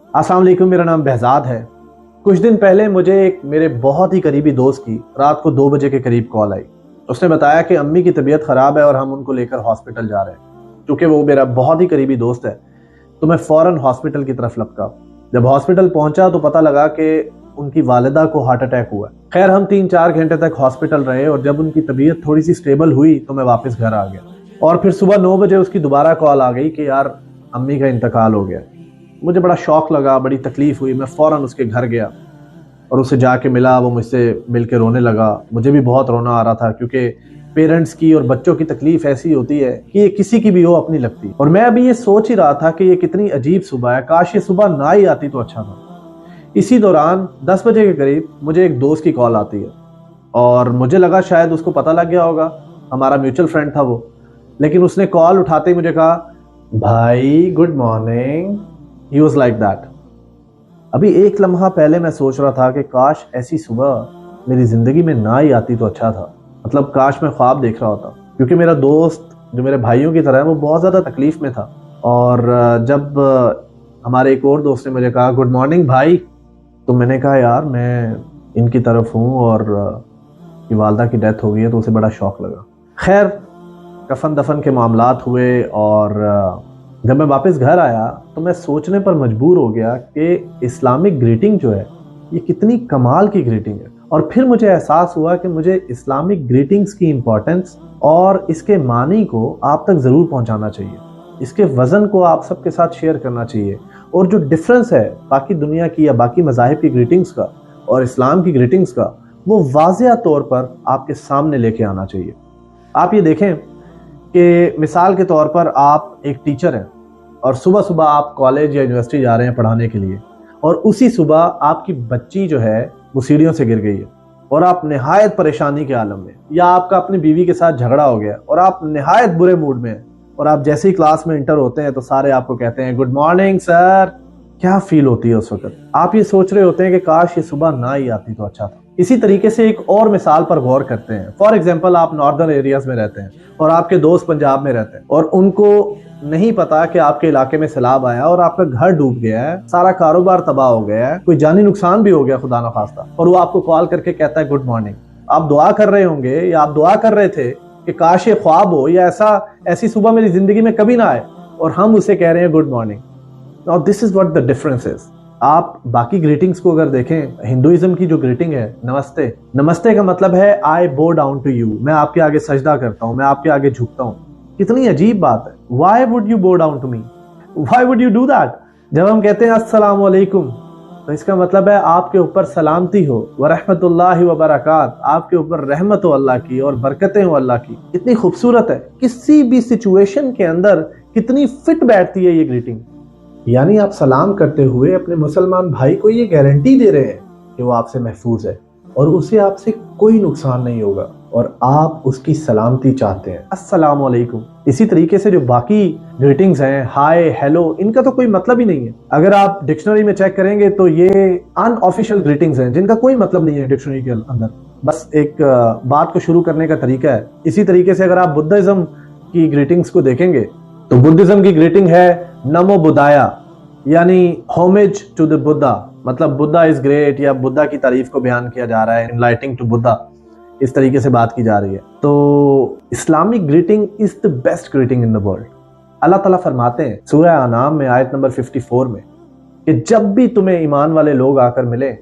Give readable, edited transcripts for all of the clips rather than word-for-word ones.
अस्सलाम वालेकुम, मेरा नाम बहजाद है। कुछ दिन पहले मुझे एक मेरे बहुत ही करीबी दोस्त की रात को 2 बजे के करीब कॉल आई। उसने बताया कि अम्मी की तबीयत ख़राब है और हम उनको लेकर हॉस्पिटल जा रहे हैं। क्योंकि वो मेरा बहुत ही करीबी दोस्त है तो मैं फ़ौरन हॉस्पिटल की तरफ लपका। जब हॉस्पिटल पहुंचा तो पता लगा कि उनकी वालिदा को हार्ट अटैक हुआ। खैर, हम 3-4 घंटे तक हॉस्पिटल रहे और जब उनकी तबीयत थोड़ी सी स्टेबल हुई तो मैं वापस घर आ गया। और फिर सुबह 9 बजे उसकी दोबारा कॉल आ गई कि यार अम्मी का इंतकाल हो गया। मुझे बड़ा शौक लगा, बड़ी तकलीफ हुई। मैं फ़ौरन उसके घर गया और उसे जाके मिला। वो मुझसे मिल के रोने लगा। मुझे भी बहुत रोना आ रहा था क्योंकि पेरेंट्स की और बच्चों की तकलीफ ऐसी होती है कि ये किसी की भी हो अपनी लगती। और मैं अभी ये सोच ही रहा था कि ये कितनी अजीब सुबह है, काश ये सुबह ना ही आती तो अच्छा था। इसी दौरान 10 बजे के करीब मुझे एक दोस्त की कॉल आती है और मुझे लगा शायद उसको पता लग गया होगा, हमारा म्यूचुअल फ्रेंड था वो। लेकिन उसने कॉल उठाते ही मुझे कहा, भाई good morning. He was like that. अभी एक लम्हा पहले मैं सोच रहा था कि काश ऐसी सुबह मेरी ज़िंदगी में ना ही आती तो अच्छा था। मतलब काश मैं ख्वाब देख रहा होता, क्योंकि मेरा दोस्त जो मेरे भाइयों की तरह है वो बहुत ज़्यादा तकलीफ़ में था। और जब हमारे एक और दोस्त ने मुझे कहा गुड मॉर्निंग भाई, तो मैंने कहा यार मैं इनकी तरफ हूँ और की वालदा की डेथ हो गई है, तो उसे बड़ा शौक लगा। खैर, कफन दफन के मामलात हुए और जब मैं वापस घर आया तो मैं सोचने पर मजबूर हो गया कि इस्लामिक ग्रीटिंग जो है ये कितनी कमाल की ग्रीटिंग है। और फिर मुझे एहसास हुआ कि मुझे इस्लामिक ग्रीटिंग्स की इम्पोर्टेंस और इसके मानी को आप तक ज़रूर पहुंचाना चाहिए। इसके वज़न को आप सबके साथ शेयर करना चाहिए। और जो डिफरेंस है बाकी दुनिया की या बाकी मज़ाहिब की ग्रीटिंग्स का और इस्लाम की ग्रीटिंग्स का, वो वाज़िया तौर पर आपके सामने लेके आना चाहिए। आप ये देखें कि मिसाल के तौर पर आप एक टीचर हैं और सुबह सुबह आप कॉलेज या यूनिवर्सिटी जा रहे हैं पढ़ाने के लिए, और उसी सुबह आपकी बच्ची जो है वो सीढ़ियों से गिर गई है और आप निहायत परेशानी के आलम में, या आपका अपनी बीवी के साथ झगड़ा हो गया और आप निहायत बुरे मूड में हैं, और आप जैसे ही क्लास में इंटर होते हैं तो सारे आपको कहते हैं गुड मॉर्निंग सर। क्या फील होती है उस वक्त? आप ये सोच रहे होते हैं कि काश ये सुबह ना ही आती तो अच्छा था। इसी तरीके से एक और मिसाल पर गौर करते हैं। फॉर एग्जाम्पल, आप नॉर्दर्न एरियाज में रहते हैं और आपके दोस्त पंजाब में रहते हैं और उनको नहीं पता कि आपके इलाके में सैलाब आया और आपका घर डूब गया है, सारा कारोबार तबाह हो गया है, कोई जानी नुकसान भी हो गया खुदा ना खास्ता, और वो आपको कॉल करके कहता है गुड मॉर्निंग। आप दुआ कर रहे होंगे या आप दुआ कर रहे थे कि काश ये ख्वाब हो या ऐसी सुबह मेरी जिंदगी में कभी ना आए, और हम उसे कह रहे हैं good morning. Now this is what the difference is. आप बाकी ग्रीटिंग्स को अगर देखें, हिंदुइज्म की जो ग्रीटिंग है नमस्ते, नमस्ते का मतलब है आई बो डाउन टू यू, मैं आपके आगे सजदा करता हूं, मैं आपके आगे झुकता हूं। कितनी अजीब बात है। Why would you bow down to me? Why would you do that? जब हम कहते हैं अस्सलाम वालेकुम तो इसका मतलब है आपके ऊपर सलामती हो, व रहमतुल्लाहि व बरकात, आपके ऊपर रहमत हो अल्लाह की और बरकतें हो अल्लाह की। कितनी खूबसूरत है, किसी भी सिचुएशन के अंदर कितनी फिट बैठती है ये ग्रीटिंग। यानी आप सलाम करते हुए अपने मुसलमान भाई को ये गारंटी दे रहे हैं कि वो आपसे महफूज है और उसे आपसे कोई नुकसान नहीं होगा, और आप उसकी सलामती चाहते हैं। अस्सलाम वालेकुम। इसी तरीके से जो बाकी ग्रीटिंग्स हैं, हाय, हेलो, इनका तो कोई मतलब ही नहीं है। अगर आप डिक्शनरी में चेक करेंगे तो ये अनऑफिशियल ग्रीटिंग्स हैं जिनका कोई मतलब नहीं है डिक्शनरी के अंदर, बस एक बात को शुरू करने का तरीका है। इसी तरीके से अगर आप बुद्धिज्म की ग्रीटिंग्स को देखेंगे तो बुद्धिज्म की ग्रीटिंग है नमो बुद्धाया, यानी होमेज टू द बुद्धा, मतलब बुद्धा इज ग्रेट, या बुद्धा की तारीफ को बयान किया जा रहा है, इनलाइटिंग टू बुद्धा, इस तरीके से बात की जा रही है। तो Islamic greeting is the best greeting in the world. अल्लाह ताला फरमाते हैं सूरह अनाम में आयत नंबर 54 में कि जब भी तुम्हें ईमान वाले लोग आकर मिले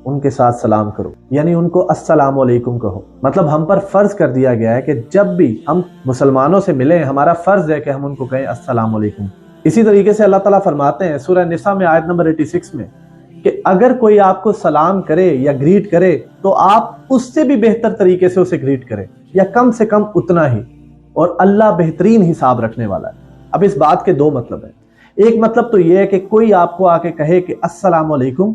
उनके साथ सलाम करो, यानी उनको अस्सलाम वालेकुम कहो। मतलब हम पर फर्ज कर दिया गया है कि जब भी हम मुसलमानों से मिलें हमारा फर्ज है कि हम उनको कहें अस्सलाम वालेकुम। इसी तरीके से अल्लाह ताला फरमाते हैं सूरह निसा में आयत नंबर 86 में कि अगर कोई आपको सलाम करे या ग्रीट करे तो आप उससे भी बेहतर तरीके से उसे ग्रीट करें, या कम से कम उतना ही, और अल्लाह बेहतरीन हिसाब रखने वाला है। अब इस बात के दो मतलब है। एक मतलब तो यह है कि कोई आपको आके कहे कि अस्सलाम वालेकुम,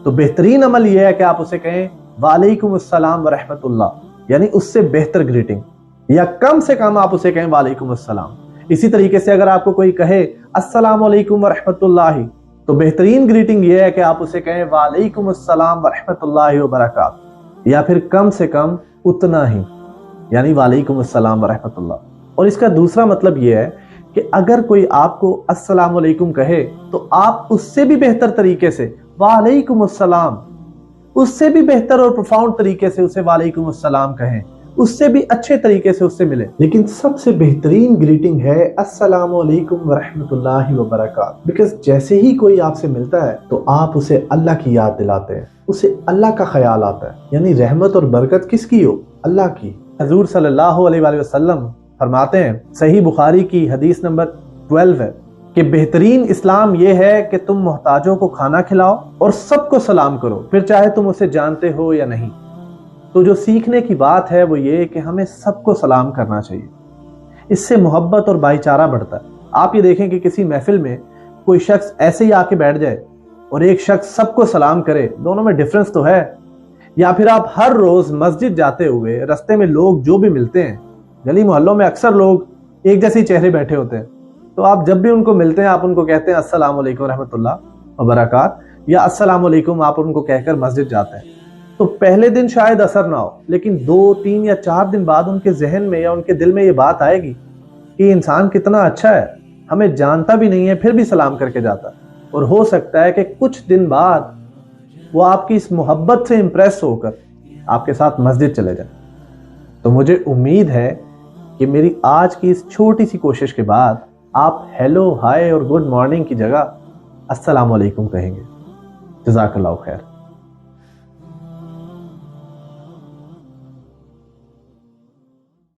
तो बेहतरीन अमल यह है कि आप उसे कहें वालेकुम अस्सलाम व रहमतुल्लाह, यानी उससे बेहतर ग्रीटिंग, या कम से कम आप उसे कहें वालेकुम अस्सलाम। इसी तरीके से अगर आपको कोई कहे अस्सलाम वालेकुम व रहमतुल्लाह, तो बेहतरीन ग्रीटिंग यह है कि आप उसे कहें वालेकुम अस्सलाम व रहमतुल्लाहि व बरकात, या फिर कम से कम उतना ही, यानी वालेकुम अस्सलाम व रहमतुल्लाह। और इसका दूसरा मतलब यह है کہ اگر کوئی آپ کو السلام علیکم کہے تو آپ اس سے بھی بہتر طریقے سے وعلیکم السلام، اس سے بھی بہتر اور پروفاؤنڈ طریقے سے اسے وعلیکم السلام کہیں، اس سے بھی اچھے طریقے سے اس سے ملے۔ لیکن سب سے بہترین گریٹنگ ہے السلام علیکم ورحمۃ اللہ وبرکاتہ، بیکاز جیسے ہی کوئی آپ سے ملتا ہے تو آپ اسے اللہ کی یاد دلاتے ہیں، اسے اللہ کا خیال آتا ہے، یعنی رحمت اور برکت کس کی ہو؟ اللہ کی۔ حضور صلی اللہ علیہ وآلہ وسلم فرماتے ہیں، صحیح بخاری کی حدیث نمبر 12 ہے، کہ بہترین اسلام یہ ہے کہ تم محتاجوں کو کھانا کھلاؤ اور سب کو سلام کرو، پھر چاہے تم اسے جانتے ہو یا نہیں۔ تو جو سیکھنے کی بات ہے وہ یہ کہ ہمیں سب کو سلام کرنا چاہیے، اس سے محبت اور بھائی چارہ بڑھتا ہے۔ آپ یہ دیکھیں کہ کسی محفل میں کوئی شخص ایسے ہی آ کے بیٹھ جائے اور ایک شخص سب کو سلام کرے، دونوں میں ڈفرنس تو ہے۔ یا پھر آپ ہر روز مسجد جاتے ہوئے رستے میں لوگ جو بھی ملتے ہیں، گلی محلوں میں اکثر لوگ ایک جیسے چہرے بیٹھے ہوتے ہیں، تو آپ جب بھی ان کو ملتے ہیں آپ ان کو کہتے ہیں السلام علیکم ورحمۃ اللہ وبرکاتہ، یا السلام علیکم آپ ان کو کہہ کر مسجد جاتے ہیں۔ تو پہلے دن شاید اثر نہ ہو، لیکن 2، 3 یا 4 دن بعد ان کے ذہن میں یا ان کے دل میں یہ بات آئے گی کہ یہ انسان کتنا اچھا ہے، ہمیں جانتا بھی نہیں ہے پھر بھی سلام کر کے جاتا ہے۔ اور ہو سکتا ہے کہ کچھ دن بعد وہ آپ کی اس محبت سے امپریس ہو کر آپ کے ساتھ مسجد چلے جائیں۔ تو مجھے امید ہے کہ میری آج کی اس چھوٹی سی کوشش کے بعد آپ ہیلو، ہائے اور گڈ مارننگ کی جگہ السلام علیکم کہیں گے۔ جزاک اللہ خیر۔